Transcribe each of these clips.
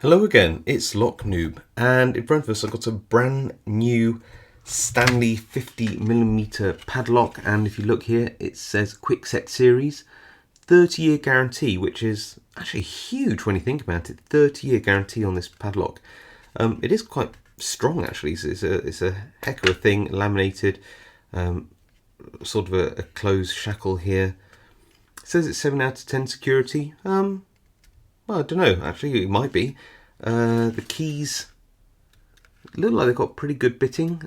Hello again, it's Noob, and in front of us I've got a brand new Stanley 50mm padlock, and if you look here it says Quick Set Series, 30-year guarantee, which is actually huge when you think about it. 30-year guarantee on this padlock. It is quite strong actually, it's a heck of a thing, laminated, sort of a closed shackle here. It says it's 7 out of 10 security. Well, I don't know, actually it might be. The keys look like they've got pretty good bitting.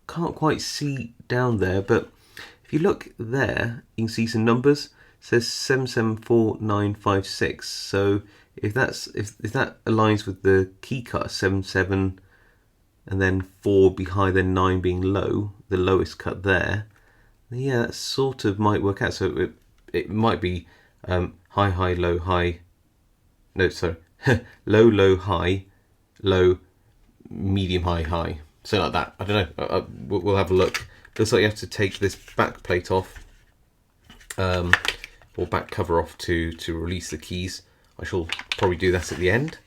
Can't quite see down there, but if you look there, you can see some numbers. It says 774-956. So if that aligns with the key cut 77 and then 4 be high, then 9 being low, the lowest cut there, yeah, that sort of might work out. So it might be high, high, low, high. No, sorry. Low, low, high, low, medium, high, high. Something like that. I don't know. We'll have a look. Looks like you have to take this back plate off, or back cover off to release the keys. I shall probably do that at the end.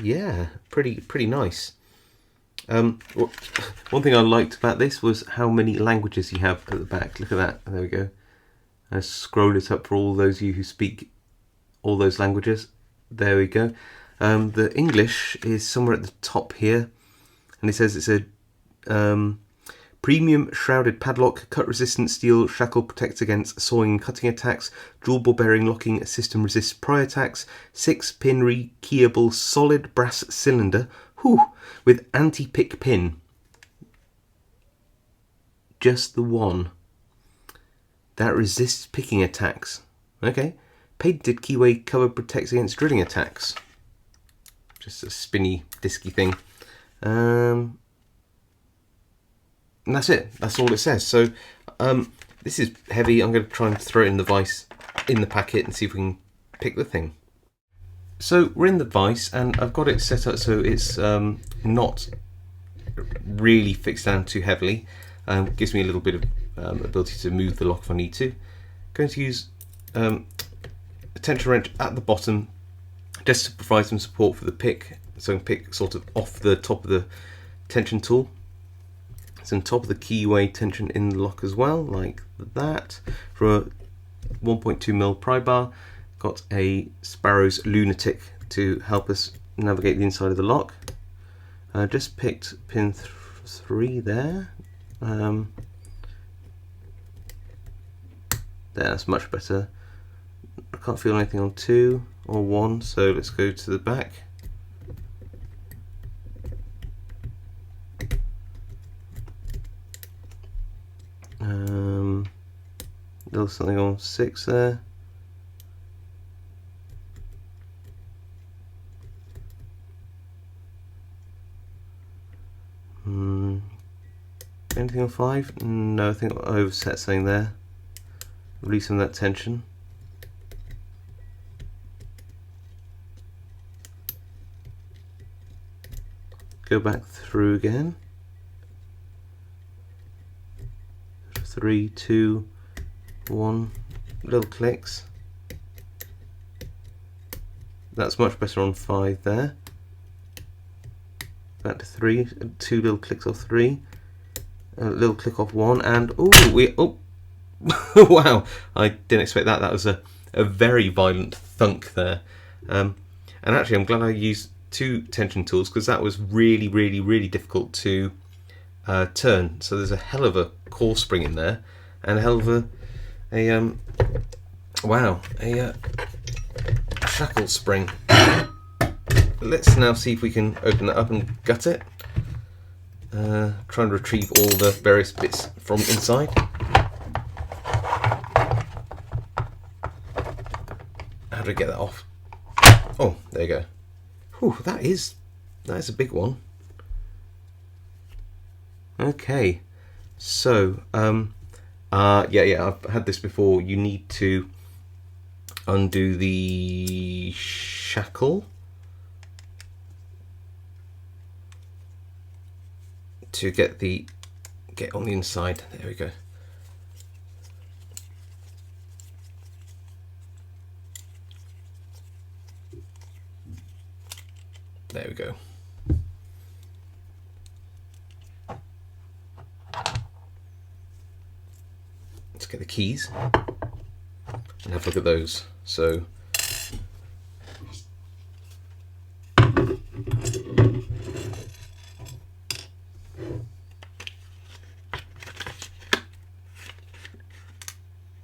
Yeah, pretty nice. One thing I liked about this was how many languages you have at the back. Look at that. There we go. I scroll it up for all those of you who speak all those languages. There we go. The English is somewhere at the top here, and it says it's a premium shrouded padlock, cut resistant steel shackle, protects against sawing and cutting attacks, dual ball bearing locking system, resists pry attacks, 6-pin rekeyable solid brass cylinder, with anti-pick pin. Just the one that resists picking attacks. Okay. Patented keyway cover, protects against drilling attacks. Just a spinny, disky thing. And that's it. That's all it says. So this is heavy. I'm going to try and throw it in the vise in the packet and see if we can pick the thing. So we're in the vise, and I've got it set up so it's not really fixed down too heavily. Gives me a little bit of ability to move the lock if I need to. Going to use a tension wrench at the bottom just to provide some support for the pick, so I can pick sort of off the top of the tension tool. Some top of the keyway tension in the lock as well, like that. For a 1.2mm pry bar, got a Sparrow's Lunatic to help us navigate the inside of the lock. I just picked pin 3 there. That's much better. I can't feel anything on 2 or 1, so let's go to the back. There's something on 6 there. Anything on 5? No, I think I overset something there. Releasing that tension. Go back through again. 3, 2, 1. Little clicks. That's much better on 5 there. Back to 3. 2 little clicks off 3. A little click off 1, and wow! I didn't expect that. That was a very violent thunk there. And actually, I'm glad I used 2 tension tools, because that was really difficult to turn. So there's a hell of a core spring in there, and a hell of a shackle spring. Let's now see if we can open that up and gut it. Try and retrieve all the various bits from inside. How do I get that off? Oh, there you go. Whew, that is a big one. Okay, so yeah, I've had this before. You need to undo the shackle to get on the inside. There we go. There we go. Let's get the keys and have a look at those. So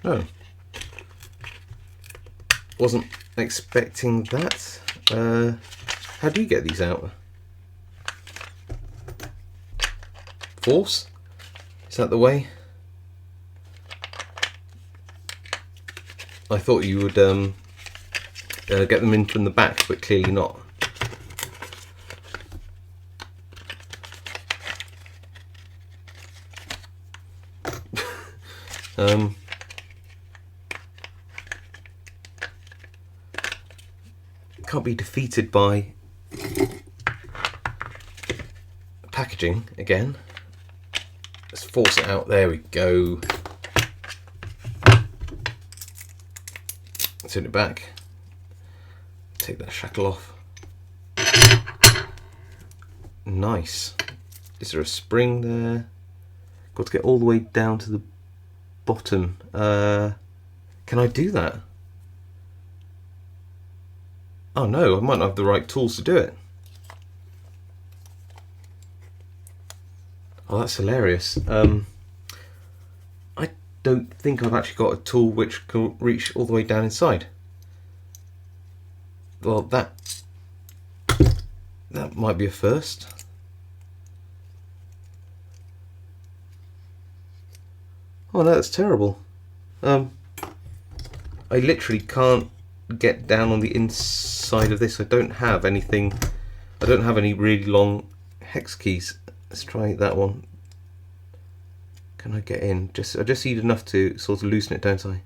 oh, wasn't expecting that. How do you get these out? Force? Is that the way? I thought you would get them in from the back, but clearly not. Can't be defeated by packaging again. Let's force it out. There we go. Turn it back. Take that shackle off. Nice. Is there a spring there? Got to get all the way down to the bottom. Can I do that? Oh no, I might not have the right tools to do it. Oh, that's hilarious. I don't think I've actually got a tool which can reach all the way down inside. Well, that might be a first. Oh no, that's terrible. I literally can't get down on the inside of this. I don't have anything. I don't have any really long hex keys. Let's try that one. Can I get in? I just need enough to sort of loosen it, don't I?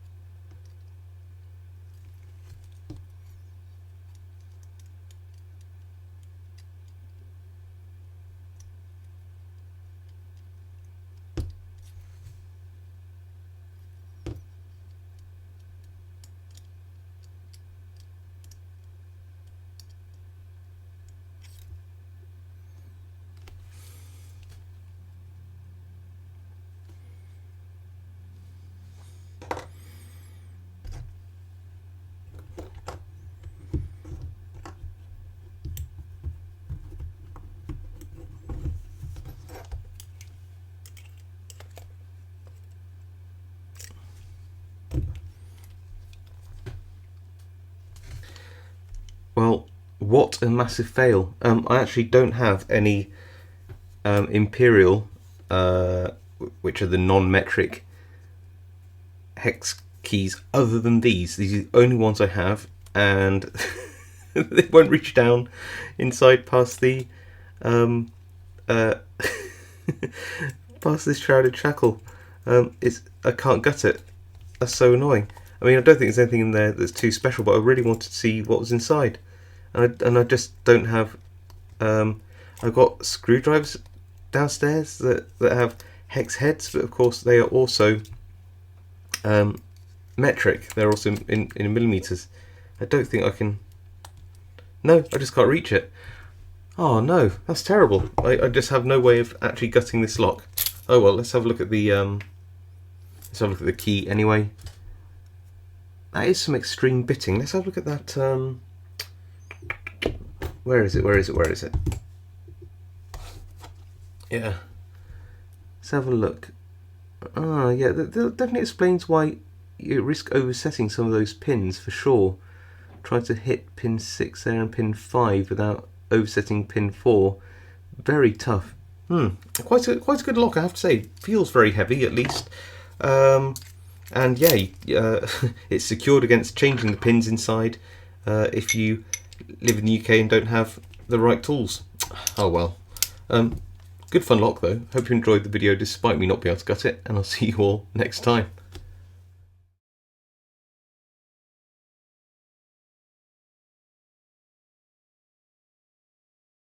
Well, what a massive fail. I actually don't have any Imperial, which are the non-metric hex keys other than these. These are the only ones I have, and they won't reach down inside past the past this shrouded shackle. I can't gut it. That's so annoying. I mean, I don't think there's anything in there that's too special, but I really wanted to see what was inside, and I just don't have. I've got screwdrivers downstairs that have hex heads, but of course they are also metric. They're also in millimeters. I don't think I can. No, I just can't reach it. Oh no, that's terrible. I just have no way of actually gutting this lock. Oh well, let's have a look at the key anyway. That is some extreme bitting. Let's have a look at that. Where is it? Where is it? Where is it? Yeah. Let's have a look. Ah, yeah. That definitely explains why you risk oversetting some of those pins for sure. Try to hit pin 6 there and pin 5 without oversetting pin 4. Very tough. Quite a good lock, I have to say. Feels very heavy, at least. And yeah, it's secured against changing the pins inside if you live in the UK and don't have the right tools. Oh well. Good fun lock though. Hope you enjoyed the video despite me not being able to gut it, and I'll see you all next time.